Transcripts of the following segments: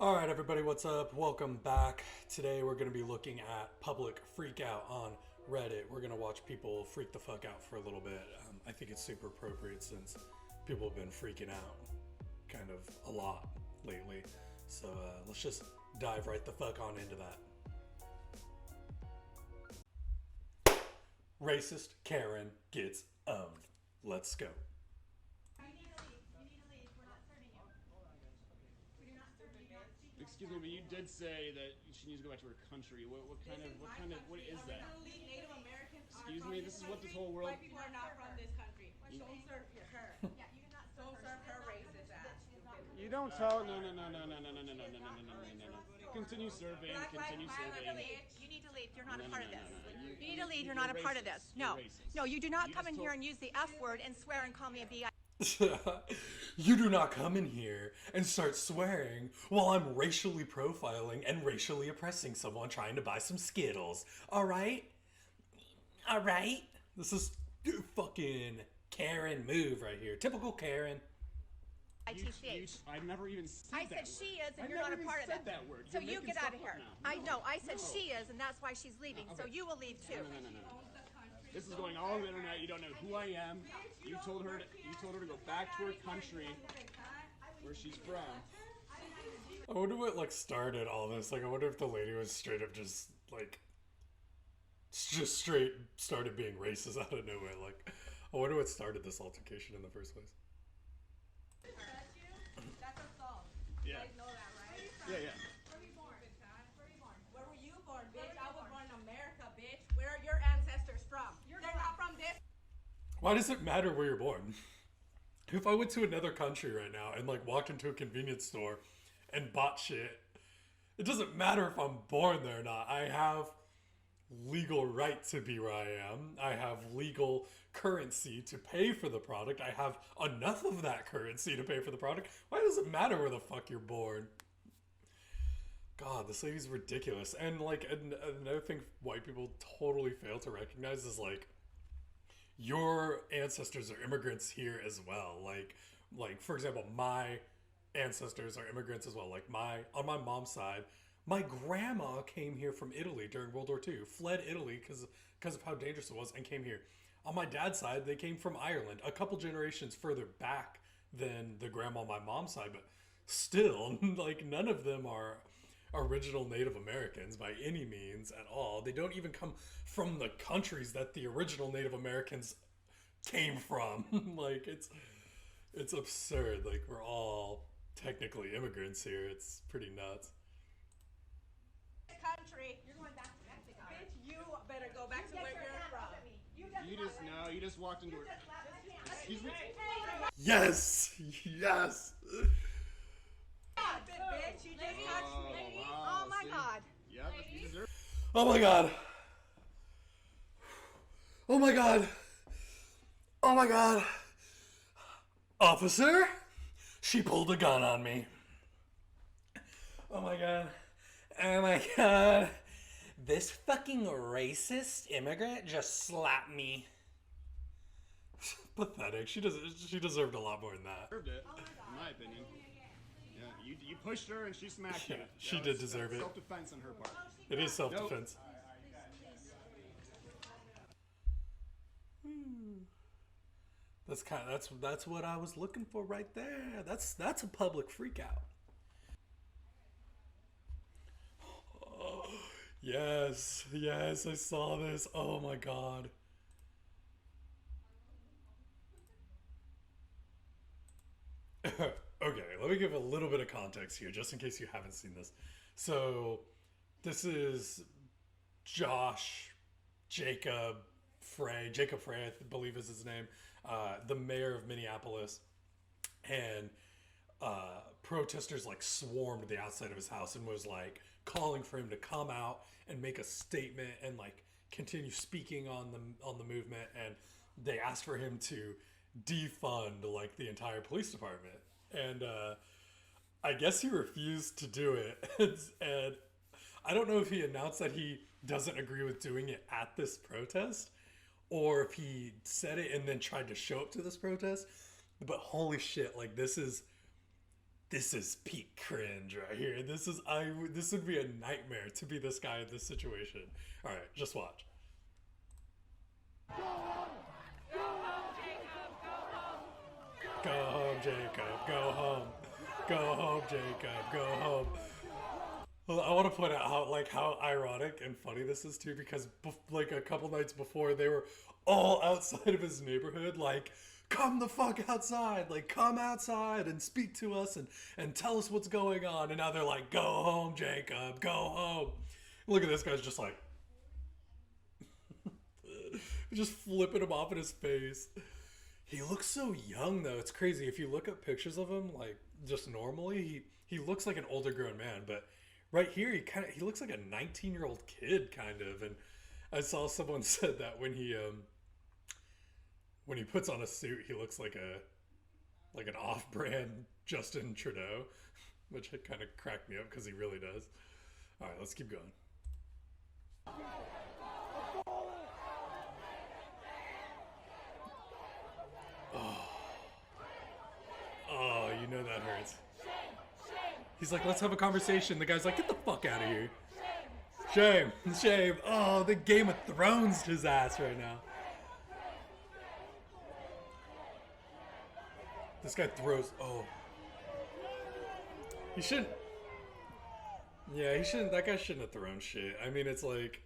Alright everybody, what's up? Welcome back. Today we're going to be looking at public freakout on Reddit. We're going to watch people freak the fuck out for a little bit. I think it's super appropriate since people have been freaking out kind of a lot lately. So let's just dive right the fuck on into that. Racist Karen gets owned. Let's go. Excuse me, but you did say that she needs to go back to her country. What is that? Native Americans. Excuse me, this is what this whole world. White people are not from this country. Don't serve her. Don't serve her racist ass. You don't tell. No. Continue serving. You need to leave. You're not a part of this. You need to leave. You're not a part of this. No. No, you do not come in here and use the F word and swear and call me a B. You do not come in here and start swearing while I'm racially profiling and racially oppressing someone trying to buy some Skittles. Alright? Alright? This is fucking Karen move right here. Typical Karen. ITCH. I've never even said I that said she word. is and I've you're not a never part even of said it. that word. So You're you making get out of stuff here. up now. I know. I said she is and that's why she's leaving. So you will leave too. No. This is going all over the internet. You don't know who I am. You told her to go back to her country where she's from. I wonder what started all this. I wonder if the lady was straight up just straight started being racist out of nowhere. I wonder what started this altercation in the first place. That's assault. Yeah. You guys know that, right? Yeah. Where were you born? Where were you born, bitch? I was born in America, bitch. Where are your ancestors from? They're not from this. Why does it matter where you're born? If I went to another country right now and walked into a convenience store and bought shit, it doesn't matter if I'm born there or not. I have legal right to be where I am. I have legal currency to pay for the product. I have enough of that currency to pay for the product. Why does it matter where the fuck you're born? God, this lady's ridiculous. And another thing white people totally fail to recognize is your ancestors are immigrants here as well. For example, my ancestors are immigrants as well. On my mom's side, my grandma came here from Italy during World War II, fled Italy because of how dangerous it was, and came here. On my dad's side, they came from Ireland, a couple generations further back than the grandma on my mom's side, but still, none of them are original Native Americans by any means at all. They don't even come from the countries that the original Native Americans came from. It's absurd. We're all technically immigrants here. It's pretty nuts. Country. You're going back to Mexico. Bitch, you better go back to where you're from. You just walked into her. Excuse me? Yes! Yes! Bitch, you just touched me. Oh my God. Yeah, you deserve. Oh my god. Oh my god. Oh my god. Officer? She pulled a gun on me. Oh my god. Oh my god. This fucking racist immigrant just slapped me. Pathetic. She deserved a lot more than that. Deserved it, in my opinion. Yeah, you pushed her and she smacked you. Yeah, she did deserve it. Self-defense on her part. It is self-defense. That's what I was looking for right there. That's a public freakout. Oh, yes, I saw this. Oh my god. Okay, let me give a little bit of context here, just in case you haven't seen this. So, this is Jacob Frey, I believe is his name, the mayor of Minneapolis, and protesters swarmed the outside of his house and was calling for him to come out and make a statement and continue speaking on the movement, and they asked for him to defund the entire police department, and I guess he refused to do it. And I don't know if he announced that he doesn't agree with doing it at this protest, or if he said it and then tried to show up to this protest. But holy shit, this is This is peak cringe right here. This would be a nightmare to be this guy in this situation. All right, just watch. Go home, Jacob. Go home. Go home, Jacob. Go home. Well, I want to point out how ironic and funny this is too, because like a couple nights before they were all outside of his neighborhood, like, come the fuck outside, like, come outside and speak to us and tell us what's going on. And now they're like, go home, Jacob, go home. Look at this guy's just like, just flipping him off in his face. He looks so young though. It's crazy. If you look at pictures of him, like just normally, he looks like an older grown man, but right here he looks like a 19-year-old kid kind of. And I saw someone said that when he puts on a suit, he looks like an off-brand Justin Trudeau, which kind of cracked me up because he really does. All right, let's keep going. Oh, you know that hurts. He's like, let's have a conversation. The guy's like, get the fuck out of here. Shame, shame. Oh, the Game of Thrones his ass right now. This guy throws, oh. He shouldn't. Yeah, he shouldn't, that guy shouldn't have thrown shit. I mean, it's like,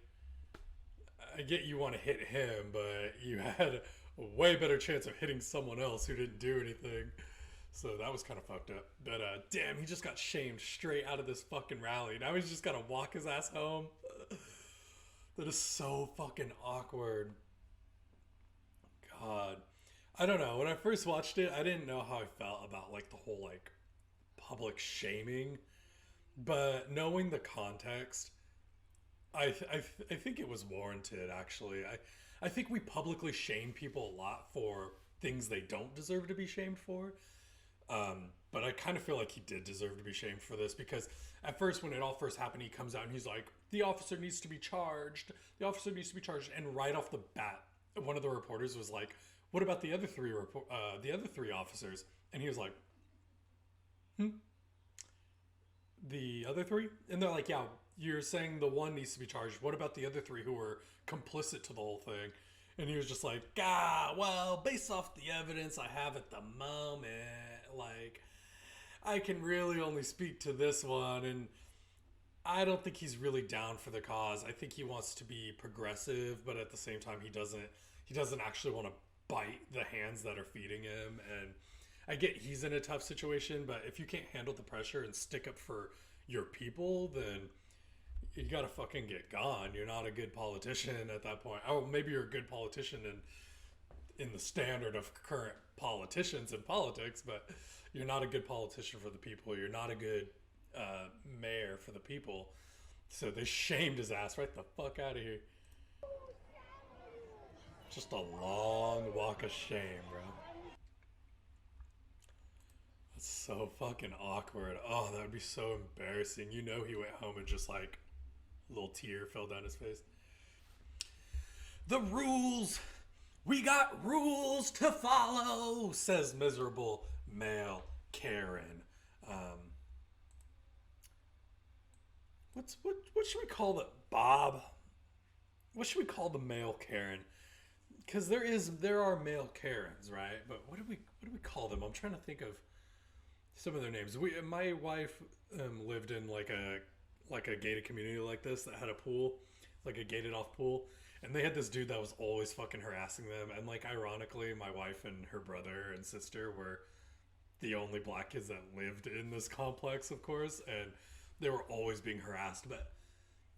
I get you want to hit him, but you had a way better chance of hitting someone else who didn't do anything. So that was kind of fucked up. But damn, he just got shamed straight out of this fucking rally. Now he's just got to walk his ass home. That is so fucking awkward. God. I don't know. When I first watched it, I didn't know how I felt about like the whole like public shaming. But knowing the context, I think it was warranted, actually. I think we publicly shame people a lot for things they don't deserve to be shamed for. But I kind of feel like he did deserve to be shamed for this, because at first, when it all first happened, he comes out and he's like, the officer needs to be charged. The officer needs to be charged. And right off the bat, one of the reporters was like, what about the other three officers? And he was like, the other three? And they're like, yeah, you're saying the one needs to be charged. What about the other three who were complicit to the whole thing? And he was just like, well, based off the evidence I have at the moment, like, I can really only speak to this one. And I don't think he's really down for the cause. I think he wants to be progressive, but at the same time, he doesn't actually want to bite the hands that are feeding him. And I get he's in a tough situation, but if you can't handle the pressure and stick up for your people, then you gotta fucking get gone. You're not a good politician at that point. Oh, maybe you're a good politician in the standard of current politicians in politics, but you're not a good politician for the people. You're not a good mayor for the people. So they shamed his ass right the fuck out of here. Just a long walk of shame, bro. That's so fucking awkward. Oh, that would be so embarrassing. You know he went home and just like a little tear fell down his face. The rules! We got rules to follow, says miserable male Karen. What should we call it, Bob? What should we call the male Karen? Because there are male Karens, right? But what do we call them? I'm trying to think of some of their names. My wife lived in like a gated community like this that had a pool, like a gated off pool, and they had this dude that was always fucking harassing them. And like ironically, my wife and her brother and sister were the only black kids that lived in this complex, of course, and they were always being harassed. But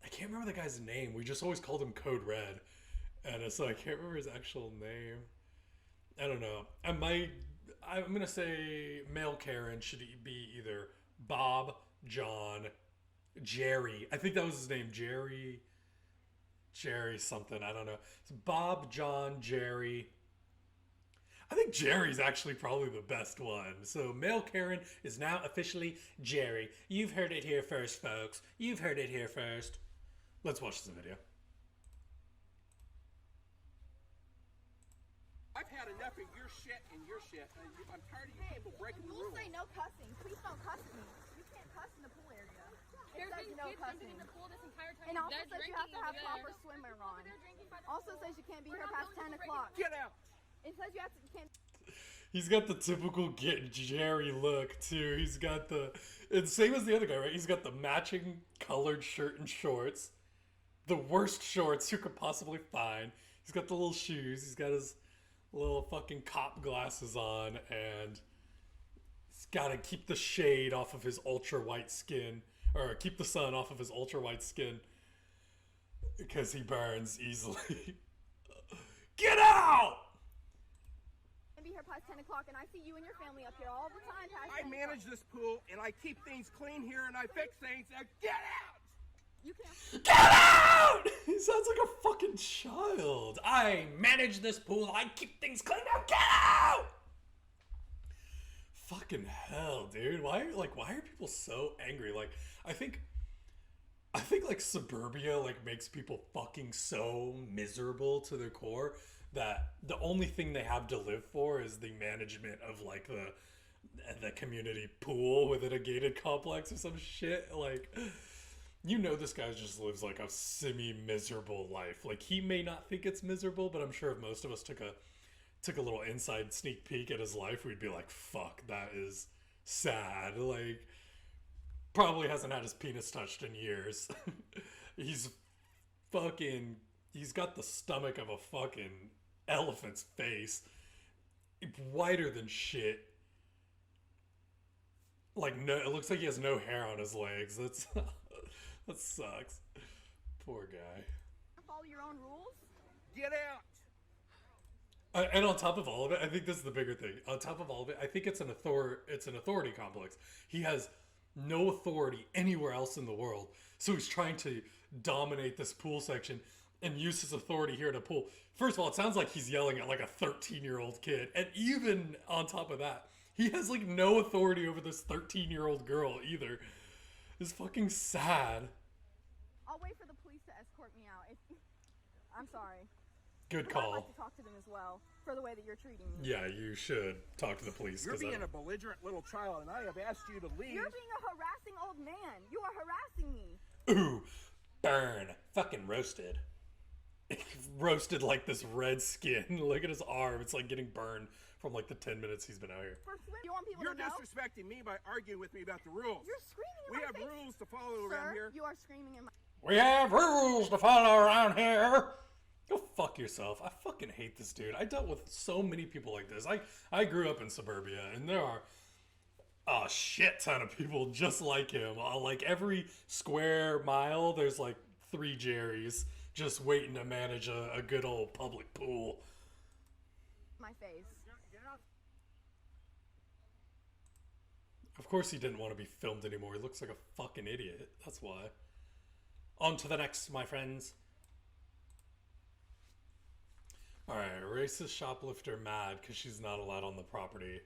I can't remember the guy's name. We just always called him Code Red, and so I can't remember his actual name. I don't know. I'm gonna say male Karen should be either Bob, John, Jerry. I think that was his name, Jerry something. I don't know. It's Bob, John, Jerry. I think Jerry's actually probably the best one. So male Karen is now officially Jerry. You've heard it here first, folks. You've heard it here first. Let's watch this video. I've had enough of your shit and your shit. shit. I'm tired of you people breaking the Rules rules. say no cussing. Please don't cuss me. You can't cuss in the pool area. It There's says been no kids drinking cussing. in the pool this entire time. And also They're says you have to drinking have over proper there. swimwear on. They're drinking by the Also pool. says you can't be We're here not past going 10 to o'clock. Get out. It says you have to, can't. He's got the typical Get Jerry look too. He's got the it's same as the other guy, right? He's got the matching colored shirt and shorts, the worst shorts you could possibly find. He's got the little shoes. He's got his little fucking cop glasses on, and he's got to keep the shade off of his ultra white skin, or keep the sun off of his ultra white skin because he burns easily. Get out! Be here past 10 o'clock, and I see you and your family up here all the time past I 10 manage o'clock. this pool and I keep things clean here and I fix things. Now get out! You can't. Get out! He sounds like a fucking child. I manage this pool. I keep things clean. Now get out! Fucking hell, dude. Why are people so angry? Like, I think like suburbia like makes people fucking so miserable to their core that the only thing they have to live for is the management of like the community pool within a gated complex or some shit. Like, you know, this guy just lives like a semi-miserable life. Like, he may not think it's miserable, but I'm sure if most of us took a little inside sneak peek at his life, we'd be like, fuck, that is sad. Like, probably hasn't had his penis touched in years. He's got the stomach of a fucking elephant's face, whiter than shit. Like, no, it looks like he has no hair on his legs. That sucks. Poor guy. Follow your own rules. Get out! And on top of all of it, I think this is the bigger thing. On top of all of it, I think it's an authority complex. He has no authority anywhere else in the world, so he's trying to dominate this pool section and use his authority here at a pool. First of all, it sounds like he's yelling at like a 13-year-old kid, and even on top of that, he has like no authority over this 13-year-old girl either. It's fucking sad. I'll wait for the police to escort me out. I'm sorry. Good I'd call. like to talk to them as well for the way that you're treating me. Yeah, you should talk to the police. You're 'cause being a belligerent little child and I have asked you to leave. You're being a harassing old man. You are harassing me. Ooh, burn. Fucking roasted. Roasted like this red skin. Look at his arm. It's like getting burned from like the 10 minutes he's been out here. You want people You're to know? disrespecting me by arguing with me about the rules. You're screaming in We my have face. rules to follow Sir, around here. you are screaming in my... We have rules to follow around here. Go fuck yourself. I fucking hate this dude. I dealt with so many people like this. I grew up in suburbia, and there are a shit ton of people just like him. Like every square mile, there's like 3 Jerrys just waiting to manage a good old public pool. my face. Of course he didn't want to be filmed anymore. He looks like a fucking idiot. That's why. On to the next, my friends. Alright, racist shoplifter mad because she's not allowed on the property.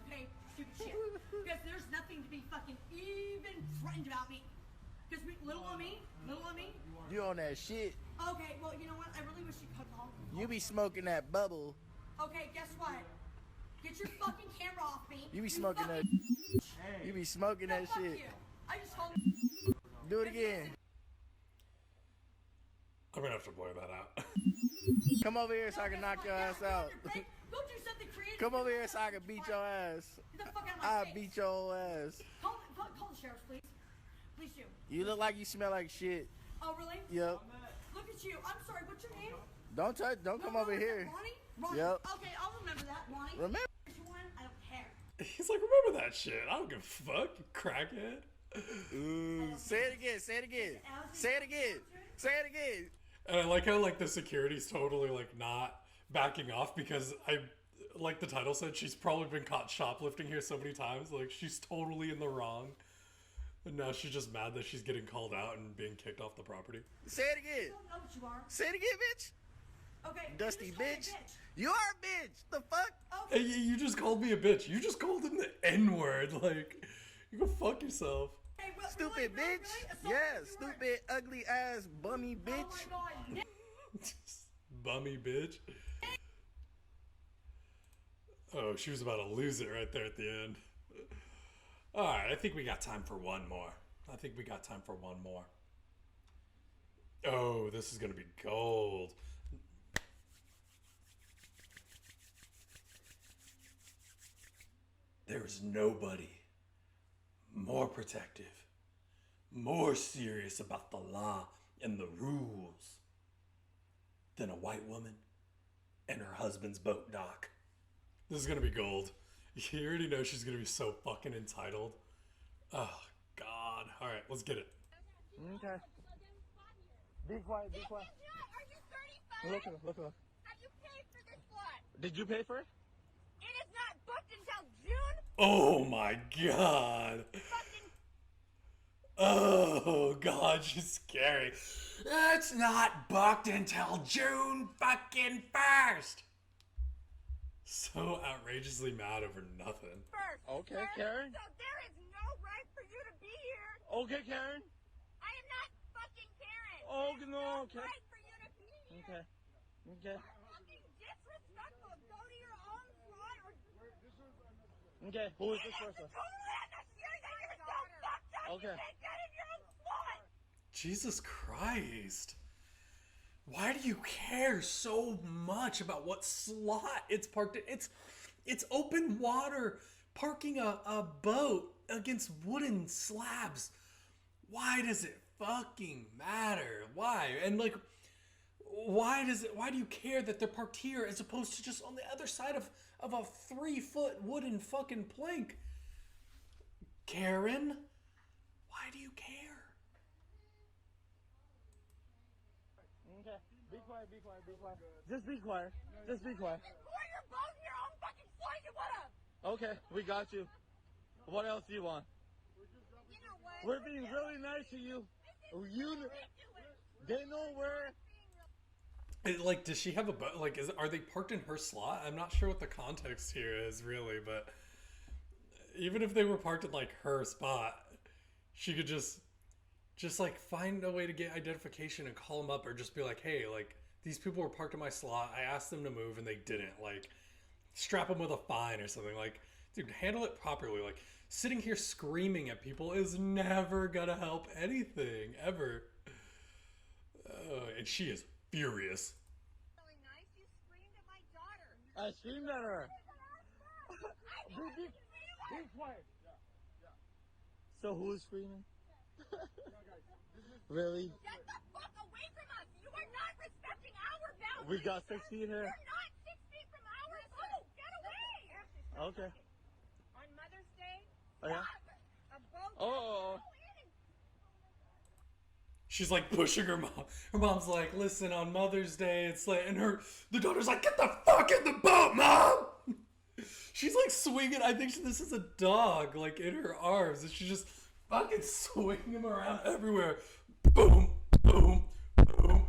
Okay, stupid shit. Because there's nothing to be fucking even frightened about me. Because little on me, You on that shit. okay, well, you know what? I really wish you'd cut along. You be smoking that bubble. Okay, guess what? Get your fucking camera off me. You be smoking that. fucking- You be smoking No, that fuck shit. you. I just told Do it again. I'm gonna have to blur that out. Come over here so I can knock your ass out. Go do something creative. Come over here so I can beat your ass. Get the fuck out of my I'll face. beat your ass. Call the sheriff, please. Please do. You look like you smell like shit. Oh, really? Yep. Look at you. I'm sorry. What's your name? Don't touch. Don't come over here. Ronnie? Ronnie. Yep. Okay, I'll remember that, Ronnie. Remember? You want? I don't care. He's like, remember that shit. I don't give a fuck, you crackhead. Ooh, say it again. Say it again. Say it again. Say it again. And I like how like the security's totally like not backing off because like the title said, she's probably been caught shoplifting here so many times. Like she's totally in the wrong. And now she's just mad that she's getting called out and being kicked off the property. Say it again. I don't know what you are. Say it again, bitch. Okay. Dusty you just called me a bitch. You are a bitch. The fuck? Hey, you just called me a bitch. You just called him the N-word. Like, you go fuck yourself. Hey, well, Stupid bitch. Yeah, stupid, ugly ass, bummy bitch. Oh my God. Bummy bitch. Oh, she was about to lose it right there at the end. Alright, I think we got time for one more. Oh, this is gonna be gold. There's nobody more protective, more serious about the law and the rules than a white woman and her husband's boat dock. This is gonna be gold. You already know she's gonna be so fucking entitled. Oh, God. Alright, let's get it. Okay. Be quiet, be quiet. Are you 35? Look at her, look at her. Have you paid for this slot? Did you pay for it? It is not booked until June. Oh my God. Oh God, she's scary. It's not booked until June fucking 1st. So outrageously mad over nothing. First. Okay, sir. Karen. So there is no right for you to be here. Okay, Karen. I am not fucking Karen. Oh, There's no, okay. right for you to be here. Okay. Okay. Fucking disrespectful. Go to your own slot or. Okay, who is this It is person? totally unnecessary that you're so fucked up. Okay. You can't get in your own slot. Jesus Christ. Why do you care so much about what slot it's parked in? It's open water, parking a boat against wooden slabs. Why does it fucking matter? Why? And like, why do you care that they're parked here as opposed to just on the other side of a 3-foot wooden fucking plank? Karen, why do you care? Okay. Be quiet, be quiet, be quiet. Just be quiet. Just be quiet. Pour your boat in your own fucking slot. You wanna? Okay, we got you. What else do you want? You know what? We're being really nice to you. You, they know where. Like, does she have a boat? Like, are they parked in her slot? I'm not sure what the context here is really, but even if they were parked in like her spot, she could just like find a way to get identification and call them up, or just be like, hey, like these people were parked in my slot. I asked them to move and they didn't. Like, strap them with a fine or something. Like, dude, handle it properly. Like, sitting here screaming at people is never gonna help anything ever. And she is furious. Really nice. You screamed at my daughter. I screamed at her. Be Be quiet. So who is screaming? Really? Get the fuck away from us! You are not respecting our boundaries! We got 6 feet here. You're not 6 feet from our boat! Get away! Okay. On Mother's Day, Oh, yeah? a boat Oh. She's like pushing her mom. Her mom's like, listen, on Mother's Day, it's like, and the daughter's like, get the fuck in the boat, mom! She's like swinging, I think this is a dog, like in her arms, and she's just fucking swinging him around everywhere. Boom, boom, boom.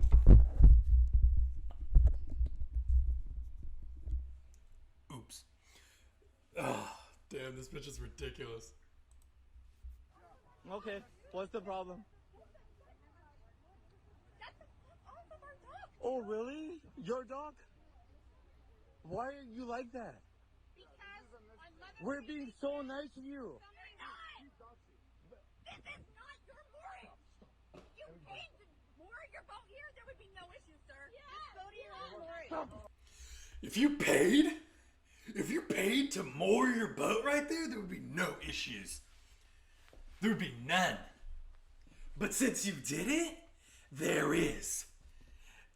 Oops. Ah, damn, this bitch is ridiculous. Okay. What's the problem? Get the fuck off of our dog! Oh, really? Your dog? Why are you like that? Because on Mother's We're Day, being so nice to you. we're not! This is not your moorage! You paid to moor your boat here, there would be no issue, sir. Just go to your own moorage. If you paid to moor your boat right there would be no issues. There would be none. But since you did it, there is.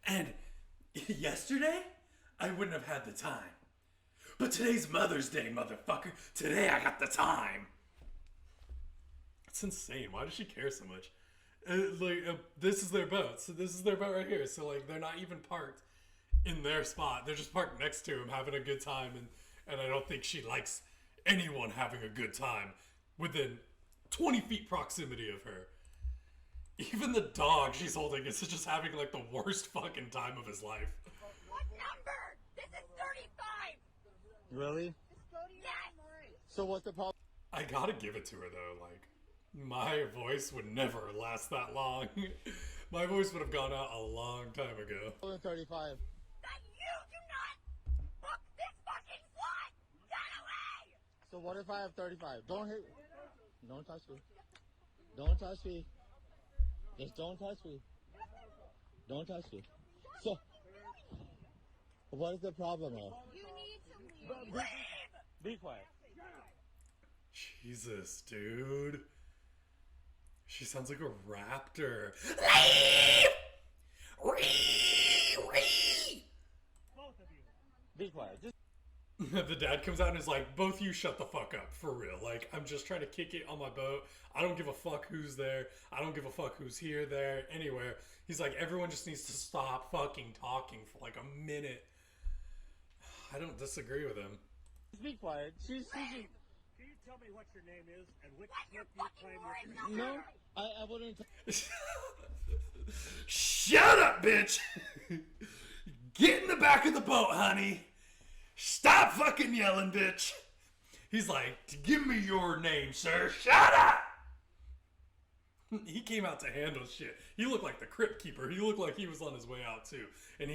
And yesterday, I wouldn't have had the time. But today's Mother's Day, motherfucker. Today I got the time. It's insane. Why does she care so much? This is their boat. So this is their boat right here. So like, they're not even parked in their spot. They're just parked next to him, having a good time. And I don't think she likes anyone having a good time within 20 feet proximity of her. Even the dog she's holding is just having like the worst fucking time of his life. What number? This is 35! Really? Just go to your own moorage. So what's the problem? I gotta give it to her though, like, My voice would never last that long. My voice would have gone out a long time ago. 35. That you do not book this fucking flight! Get away! So what if I have 35? Don't hit. Don't touch me. Don't touch me. Just don't touch me. Don't touch me. So, what is the problem now? You need to leave. Be quiet. Jesus, dude. She sounds like a raptor. Be quiet. Just The dad comes out and is like, both you shut the fuck up, for real. Like, I'm just trying to kick it on my boat. I don't give a fuck who's there. I don't give a fuck who's here, there, anywhere. He's like, everyone just needs to stop fucking talking for like a minute. I don't disagree with him. be quiet. She's Can you tell me what your name is and which ship you claim no. I wouldn't. Shut up, bitch! Get in the back of the boat, honey. Stop fucking yelling, bitch. He's like, give me your name, sir. Shut up! He came out to handle shit. He looked like the crypt keeper. He looked like he was on his way out too. And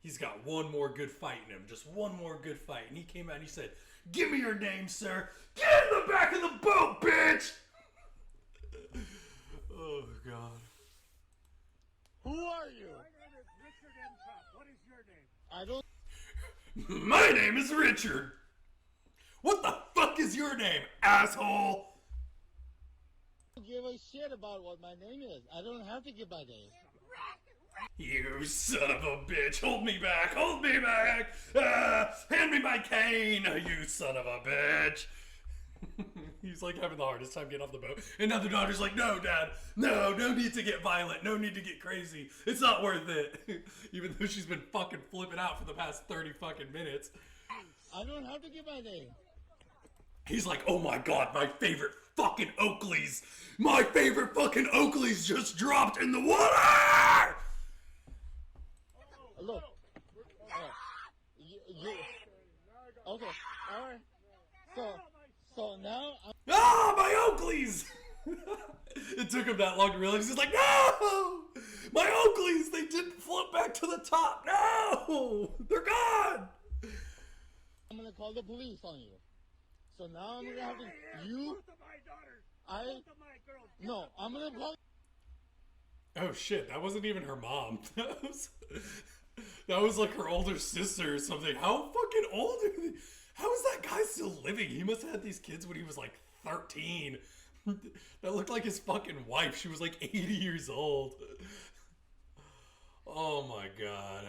he's got one more good fight in him. Just one more good fight. And he came out and he said, give me your name, sir. Get in the back of the boat, bitch! Oh, God. Who are you? My name is Richard M. Trump. What is your name? I don't My name is Richard. What the fuck is your name, asshole? give a shit about what my name is. I don't have to give my name. You son of a bitch. Hold me back. Hold me back. Hand me my cane, you son of a bitch. He's like having the hardest time getting off the boat. And now the daughter's like, no, Dad. No need to get violent. No need to get crazy. It's not worth it. Even though she's been fucking flipping out for the past 30 fucking minutes. I don't have to give my name. He's like, oh my God, my favorite fucking Oakleys. My favorite fucking Oakleys just dropped in the water! Look. Okay. All right. So now I'm Ah, my Oakleys! It took him that long to realize. He's like, no! My Oakleys, they didn't float back to the top. No! They're gone! gonna call the police on you. So now I'm gonna have to you. Both of my daughters. Both of my girls. No, I'm gonna call. Oh shit, that wasn't even her mom. That was like her older sister or something. How fucking old are they? How is that guy still living? He must have had these kids when he was like 13. That looked like his fucking wife. She was like 80 years old. Oh my God.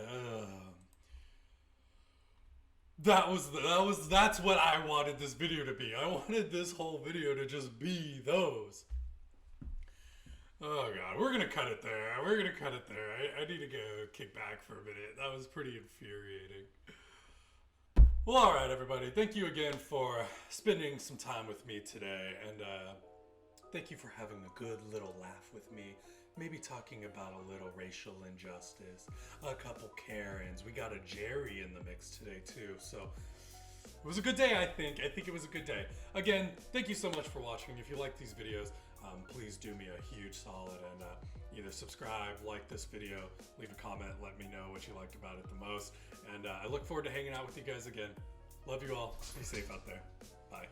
That's what I wanted this video to be. I wanted this whole video to just be those. Oh God, we're gonna cut it there. We're gonna cut it there. I need to go kick back for a minute. That was pretty infuriating. Well, all right, everybody. Thank you again for spending some time with me today, and thank you for having a good little laugh with me. Maybe talking about a little racial injustice, a couple Karens. We got a Jerry in the mix today too, so it was a good day. I think it was a good day. Again, thank you so much for watching. If you like these videos, please do me a huge solid and either subscribe, like this video, leave a comment, let me know what you liked about it the most. And I look forward to hanging out with you guys again. Love you all. Be safe out there. Bye.